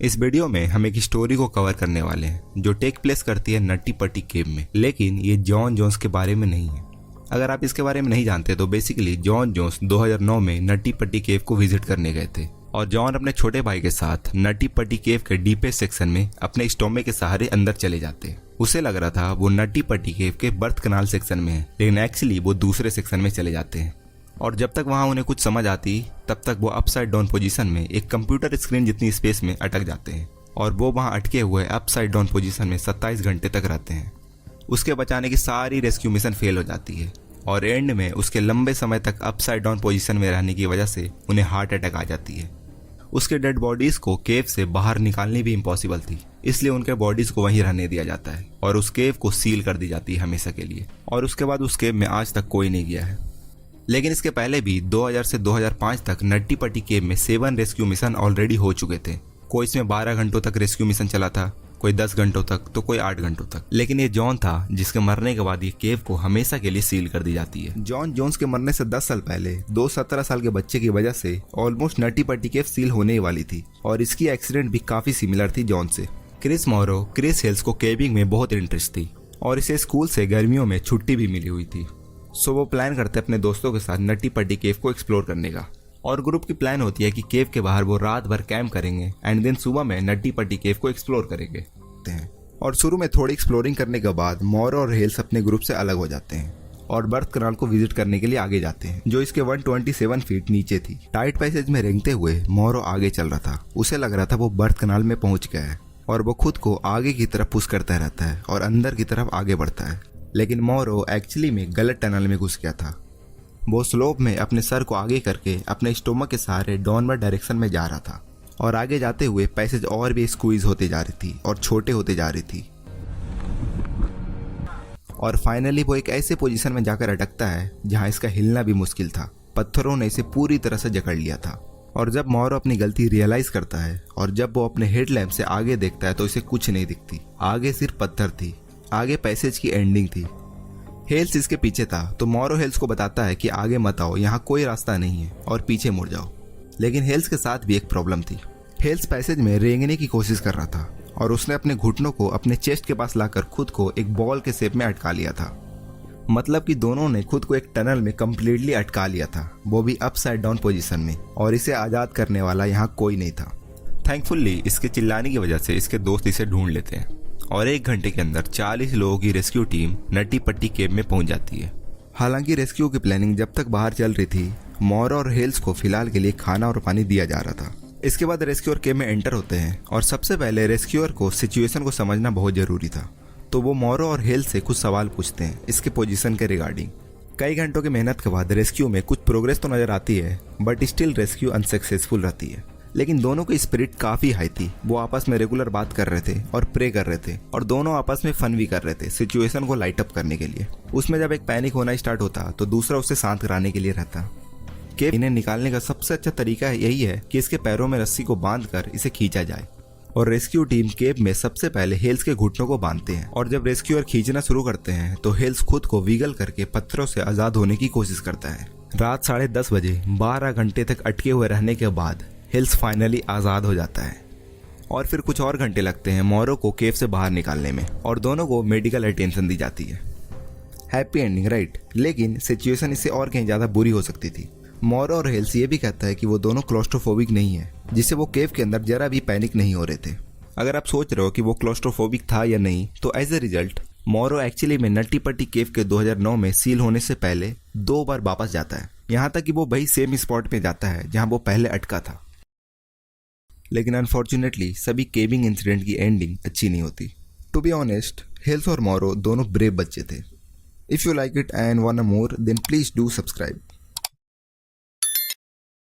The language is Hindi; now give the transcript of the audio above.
इस वीडियो में हम एक स्टोरी को कवर करने वाले हैं जो टेक प्लेस करती है नट्टी पट्टी केव में, लेकिन ये जॉन जोन्स के बारे में नहीं है। अगर आप इसके बारे में नहीं जानते तो बेसिकली जॉन जोन्स 2009 में नट्टी पट्टी केव को विजिट करने गए थे और जॉन अपने छोटे भाई के साथ नट्टी पट्टी केव के डीपेस्ट सेक्शन में अपने स्टोमे के सहारे अंदर चले जाते। उसे लग रहा था वो नट्टी पट्टी केव के बर्थ कनाल सेक्शन में है, लेकिन एक्चुअली वो दूसरे सेक्शन में चले जाते हैं। और जब तक वहां उन्हें कुछ समझ आती तब तक वो अपसाइड डाउन पोजीशन में एक कंप्यूटर स्क्रीन जितनी स्पेस में अटक जाते हैं और वो वहां अटके हुए अपसाइड डाउन पोजीशन में 27 घंटे तक रहते हैं। उसके बचाने की सारी रेस्क्यू मिशन फेल हो जाती है और एंड में उसके लंबे समय तक अपसाइड डाउन पोजीशन में रहने की वजह से उन्हें हार्ट अटैक आ जाती है। उसके डेड बॉडीज को केव से बाहर निकालनी भी इम्पॉसिबल थी, इसलिए उनके बॉडीज को वहीं रहने दिया जाता है और उस केव को सील कर दी जाती है हमेशा के लिए। और उसके बाद उस केव में आज तक कोई नहीं गया है। लेकिन इसके पहले भी 2000 से 2005 तक नट्टी पट्टी केव में 7 रेस्क्यू मिशन ऑलरेडी हो चुके थे। कोई इसमें 12 घंटों तक रेस्क्यू मिशन चला था, कोई 10 घंटों तक, तो कोई 8 घंटों तक। लेकिन ये जॉन था जिसके मरने के बाद ये केव को हमेशा के लिए सील कर दी जाती है। जॉन जोन्स के मरने से 10 साल पहले 17 साल के बच्चे की वजह से ऑलमोस्ट नट्टी पट्टी केव सील होने वाली थी और इसकी एक्सीडेंट भी काफी सिमिलर थी जॉन से। क्रिस हेल्स को केविंग में बहुत इंटरेस्ट थी और इसे स्कूल से गर्मियों में छुट्टी भी मिली हुई थी। सो वो प्लान करते अपने दोस्तों के साथ नट्टी पट्टी केव को एक्सप्लोर करने का। और ग्रुप की प्लान होती है कि केव के बाहर वो रात भर कैंप करेंगे एंड देन सुबह में नट्टी पट्टी केव को एक्सप्लोर करेंगे। और शुरू में थोड़ी एक्सप्लोरिंग करने के बाद मोरो और हेल्स अपने ग्रुप से अलग हो जाते हैं और बर्थ कनाल को विजिट करने के लिए आगे जाते हैं जो इसके 127 फीट नीचे थी। टाइट पैसेज में रेंगते हुए मोरो आगे चल रहा था। उसे लग रहा था वो बर्थ कनाल में पहुंच गया है और वो खुद को आगे की तरफ पुश करता रहता है और अंदर की तरफ आगे बढ़ता है। लेकिन मोरो एक्चुअली में गलत टनल में घुस गया था। वो स्लोप में अपने सर को आगे करके अपने स्टोमक के सहारे डाउनवर्ड डायरेक्शन में जा रहा था और आगे जाते हुए पैसेज और भी स्क्वीज होते जा रही थी और छोटे होते जा रही थी और फाइनली वो एक ऐसे पोजीशन में जाकर अटकता है जहां इसका हिलना भी मुश्किल था। पत्थरों ने इसे पूरी तरह से जकड़ लिया था। और जब मोरो अपनी गलती रियलाइज करता है और जब वो अपने हेडलैम्प से आगे देखता है तो इसे कुछ नहीं दिखती। आगे सिर्फ पत्थर थी, आगे पैसेज की एंडिंग थी। हेल्स इसके पीछे था तो मोरो हेल्स को बताता है कि आगे मत आओ, यहाँ कोई रास्ता नहीं है और पीछे मुड़ जाओ। लेकिन हेल्स के साथ भी एक प्रॉब्लम थी। हेल्स पैसेज में रेंगने की कोशिश कर रहा था और उसने अपने घुटनों को अपने चेस्ट के पास लाकर खुद को एक बॉल के शेप में अटका लिया था। मतलब कि दोनों ने खुद को एक टनल में कंप्लीटली अटका लिया था, वो भी अपसाइड डाउन पोजीशन में, और इसे आजाद करने वाला यहाँ कोई नहीं था। थैंकफुली इसके चिल्लाने की वजह से इसके दोस्त इसे ढूंढ लेते हैं और 1 घंटे के अंदर 40 लोगों की रेस्क्यू टीम नट्टी पट्टी केव में पहुंच जाती है। हालांकि रेस्क्यू की प्लानिंग जब तक बाहर चल रही थी, मोरो और हेल्स को फिलहाल के लिए खाना और पानी दिया जा रहा था। इसके बाद रेस्क्यूअर केव में एंटर होते हैं और सबसे पहले रेस्क्यूअर को सिचुएशन को समझना बहुत जरूरी था। तो वो मोरो और हेल्स से कुछ सवाल पूछते हैं इसके पोजीशन के रिगार्डिंग। कई घंटों की मेहनत के बाद रेस्क्यू में कुछ प्रोग्रेस तो नजर आती है बट स्टिल रेस्क्यू अनसक्सेसफुल रहती है। लेकिन दोनों की स्पिरिट काफी हाई थी। वो आपस में रेगुलर बात कर रहे थे और प्रे कर रहे थे और दोनों आपस में फन भी कर रहे थे सिचुएशन को लाइट अप करने के लिए। उसमें जब एक पैनिक होना स्टार्ट होता तो दूसरा उसे शांत कराने के लिए रहता। केव इन्हें निकालने का सबसे अच्छा तरीका यही है कि इसके पैरों में रस्सी को बांधकर इसे खींचा जाए। और रेस्क्यू टीम केव में सबसे पहले हेल्स के घुटनों को बांधते हैं और जब रेस्क्यूअर खींचना शुरू करते हैं तो हेल्स खुद को विगल करके पत्थरों से आजाद होने की कोशिश करता है। रात 10:30 बजे 12 घंटे तक अटके हुए रहने के बाद हेल्स फाइनली आजाद हो जाता है। और फिर कुछ और घंटे लगते हैं मोरो को केव से बाहर निकालने में और दोनों को मेडिकल अटेंशन दी जाती है। हैप्पी एंडिंग राइट, लेकिन सिचुएशन इससे और कहीं ज्यादा बुरी हो सकती थी। मोरो और हेल्स ये भी कहता है कि वो दोनों क्लोस्ट्रोफोबिक नहीं है, जिससे वो केव के अंदर जरा भी पैनिक नहीं हो रहे थे। अगर आप सोच रहे हो कि वो क्लोस्ट्रोफोबिक था या नहीं, तो एज ए रिजल्ट मोरो एक्चुअली में नट्टी पट्टी केव के 2009 में सील होने से पहले 2 बार वापस जाता है, यहाँ तक कि वो वही सेम स्पॉट पे जाता है जहाँ वो पहले अटका था। लेकिन अनफॉर्चुनेटली सभी केविंग इंसिडेंट की एंडिंग अच्छी नहीं होती। टू बी ऑनेस्ट, हेल्स और मोरो दोनों ब्रेव बच्चे थे। If you like it and want more than please do subscribe.